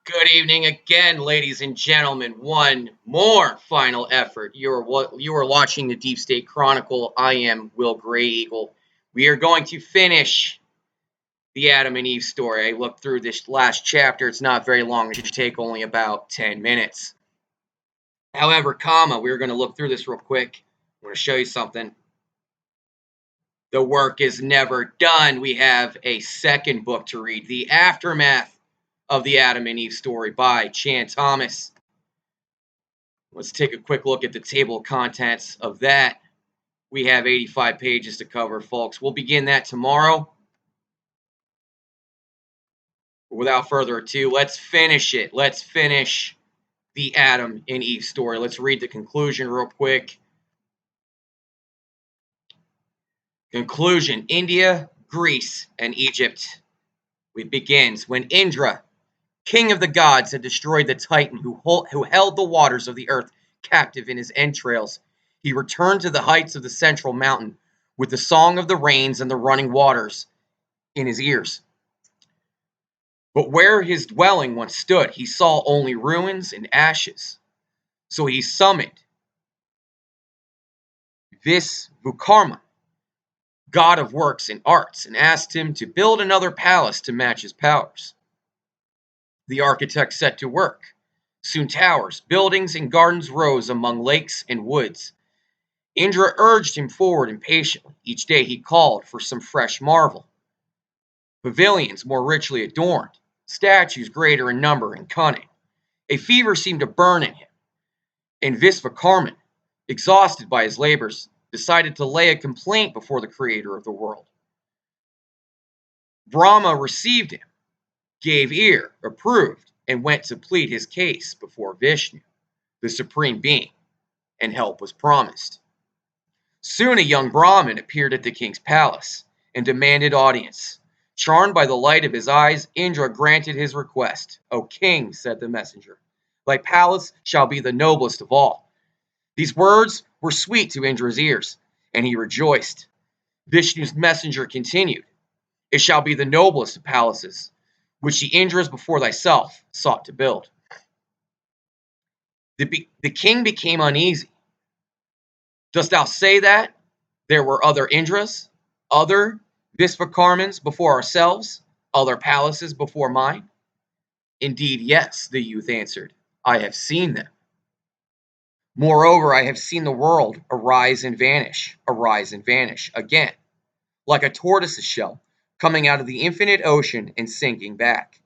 Good evening again, ladies and gentlemen. One more final effort. You are watching the Deep State Chronicle. I am Will Grey Eagle. We are going to finish the Adam and Eve story. I looked through this last chapter. It's not very long. It should take only about 10 minutes. However, we're going to look through this real quick. I'm going to show you something. The work is never done. We have a second book to read, The Aftermath of the Adam and Eve story by Chan Thomas. Let's take a quick look at the table of contents of that. We have 85 pages to cover, folks. We'll begin that tomorrow. Without further ado, let's finish it. Let's finish the Adam and Eve story. Let's read the conclusion real quick. Conclusion: India, Greece, and Egypt. It begins when Indra, king of the gods, had destroyed the Titan who held the waters of the earth captive in his entrails. He returned to the heights of the central mountain with the song of the rains and the running waters in his ears. But where his dwelling once stood, he saw only ruins and ashes. So he summoned Vishvakarma, god of works and arts, and asked him to build another palace to match his powers. The architect set to work. Soon towers, buildings, and gardens rose among lakes and woods. Indra urged him forward impatiently. Each day he called for some fresh marvel. Pavilions more richly adorned, statues greater in number and cunning. A fever seemed to burn in him, and Vishvakarman, exhausted by his labors, decided to lay a complaint before the creator of the world. Brahma received him, gave ear, approved, and went to plead his case before Vishnu, the supreme being, and help was promised. Soon a young Brahmin appeared at the king's palace and demanded audience. Charmed by the light of his eyes, Indra granted his request. "O king," said the messenger, "thy palace shall be the noblest of all." These words were sweet to Indra's ears, and he rejoiced. Vishnu's messenger continued, "It shall be the noblest of palaces, which the Indras before thyself sought to build." The king became uneasy. "Dost thou say that there were other Indras, other Vishvakarmans before ourselves, other palaces before mine?" "Indeed, yes," the youth answered. "I have seen them. Moreover, I have seen the world arise and vanish again, like a tortoise's shell coming out of the infinite ocean and sinking back.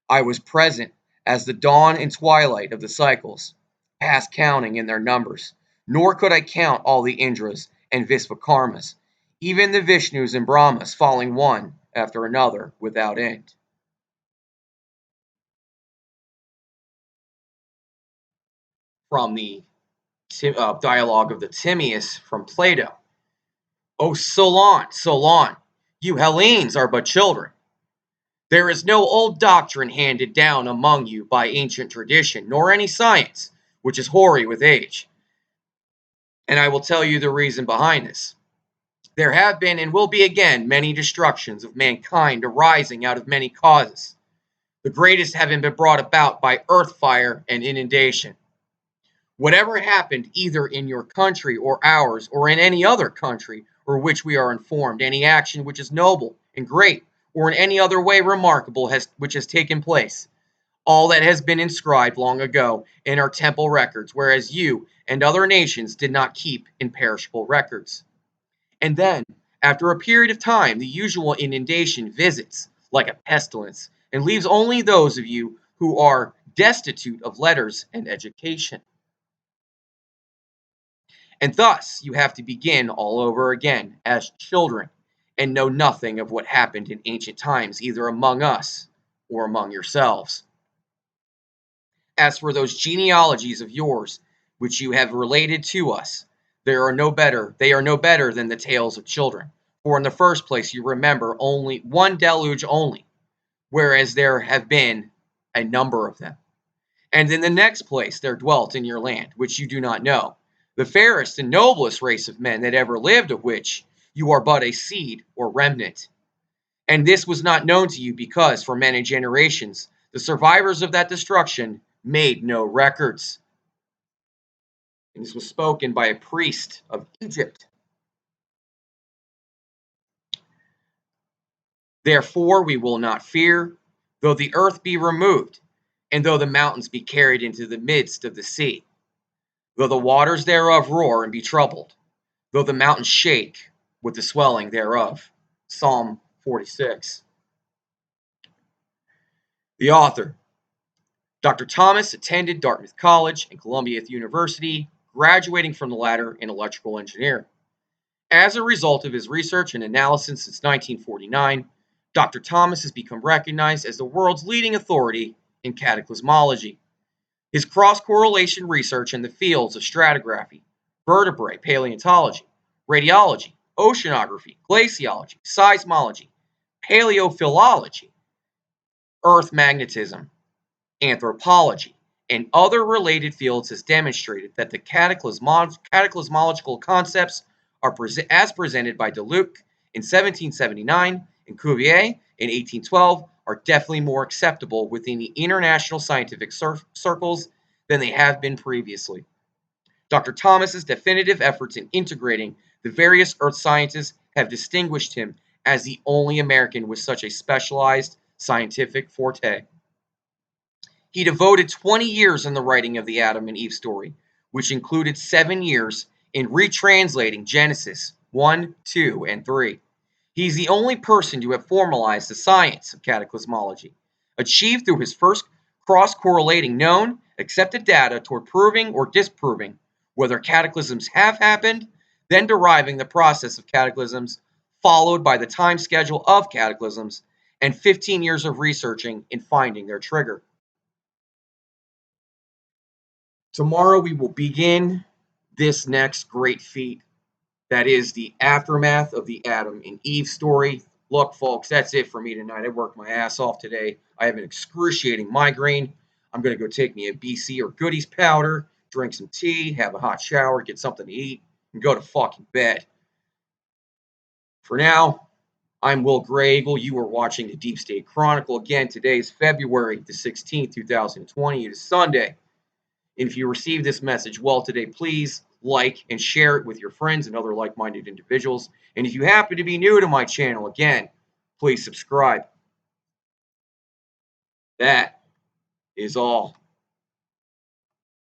I was present as the dawn and twilight of the cycles, past counting in their numbers, nor could I count all the Indras and Vishvakarmas, even the Vishnus and Brahmas falling one after another without end." From the dialogue of the Timaeus from Plato. "O Solon, Solon, you Hellenes are but children. There is no old doctrine handed down among you by ancient tradition, nor any science, which is hoary with age. And I will tell you the reason behind this. There have been and will be again many destructions of mankind arising out of many causes, the greatest having been brought about by earth fire and inundation. Whatever happened either in your country or ours or in any other country or which we are informed, any action which is noble and great or in any other way remarkable which has taken place, all that has been inscribed long ago in our temple records, whereas you and other nations did not keep imperishable records. And then, after a period of time, the usual inundation visits like a pestilence and leaves only those of you who are destitute of letters and education. And thus, you have to begin all over again as children and know nothing of what happened in ancient times, either among us or among yourselves. As for those genealogies of yours which you have related to us, they are no better than the tales of children. For in the first place you remember only one deluge only, whereas there have been a number of them. And in the next place there dwelt in your land, which you do not know, the fairest and noblest race of men that ever lived, of which you are but a seed or remnant. And this was not known to you because, for many generations, the survivors of that destruction made no records. And this was spoken by a priest of Egypt. Therefore we will not fear, though the earth be removed, and though the mountains be carried into the midst of the sea, though the waters thereof roar and be troubled, though the mountains shake with the swelling thereof. Psalm 46. The author. Dr. Thomas attended Dartmouth College and Columbia University, graduating from the latter in electrical engineering. As a result of his research and analysis since 1949, Dr. Thomas has become recognized as the world's leading authority in cataclysmology. His cross-correlation research in the fields of stratigraphy, vertebrate paleontology, radiology, oceanography, glaciology, seismology, paleophilology, earth magnetism, anthropology, and other related fields has demonstrated that the cataclysmological concepts are as presented by Deluc in 1779 and Cuvier in 1812 are definitely more acceptable within the international scientific circles than they have been previously. Dr. Thomas's definitive efforts in integrating the various earth sciences have distinguished him as the only American with such a specialized scientific forte. He devoted 20 years in the writing of the Adam and Eve story, which included 7 years in retranslating Genesis 1, 2, and 3. He's the only person to have formalized the science of cataclysmology, achieved through his first cross-correlating known, accepted data toward proving or disproving whether cataclysms have happened, then deriving the process of cataclysms, followed by the time schedule of cataclysms, and 15 years of researching and finding their trigger. Tomorrow we will begin this next great feat. That is the aftermath of the Adam and Eve story. Look, folks, that's it for me tonight. I worked my ass off today. I have an excruciating migraine. I'm going to go take me a BC or Goodies powder, drink some tea, have a hot shower, get something to eat, and go to fucking bed. For now, I'm Will Gray Eagle. You are watching the Deep State Chronicle. Again, today is February the 16th, 2020. It is Sunday. And if you receive this message well today, please like and share it with your friends and other like-minded individuals. And if you happen to be new to my channel, again, please subscribe. That is all.